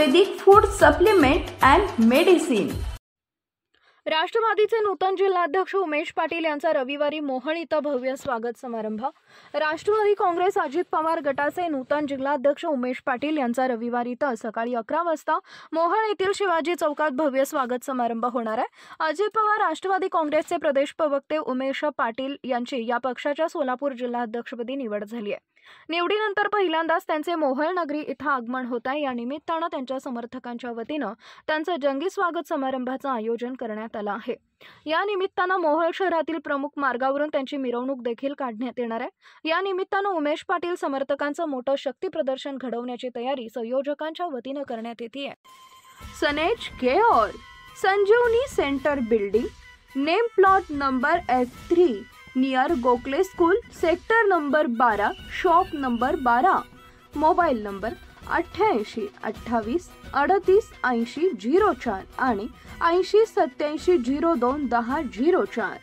Ayurvedic food supplement and medicine. राष्ट्रवादीचे नूतन जिल्हाध्यक्ष उमेश पाटील यांचा रविवारी मोहोळ इथं भव्य स्वागत समारंभ। राष्ट्रवादी काँग्रेस अजित पवार गटाचे नूतन जिल्हाध्यक्ष उमेश पाटील यांचा रविवारी इथं सकाळी 11 वाजता मोहोळ येथील शिवाजी चौकात भव्य स्वागत समारंभ होणार आहे। अजित पवार राष्ट्रवादी काँग्रेसचे प्रदेश प्रवक्ते उमेश पाटील यांची या पक्षाच्या सोलापूर जिल्हाध्यक्षपदी निवड झाली आहे। निवडीनंतर पहिल्यांदाच त्यांचे मोहोळ नगरी इथं आगमन होत आहे। या निमित्तानं त्यांच्या समर्थकांच्या वतीनं त्यांचं जंगी स्वागत समारंभाचं आयोजन करण्यात आलं आहे। या निमित्तानं मोहोळ शहरातील प्रमुख मार्गावरून त्यांची मिरवणूक देखील काढण्यात येणार आहे। या निमित्तानं उमेश पाटील समर्थकांचं मोठं शक्ती प्रदर्शन घडवण्याची तयारी संयोजकांच्या वतीनं करण्यात येते आहे। सनेज care Sanjeevani centre building, name plot number F3 near Gokhale school, sector number 12, shop number 12, mobile number 88 28 38 80 04 आणि 80 87 02 10 04।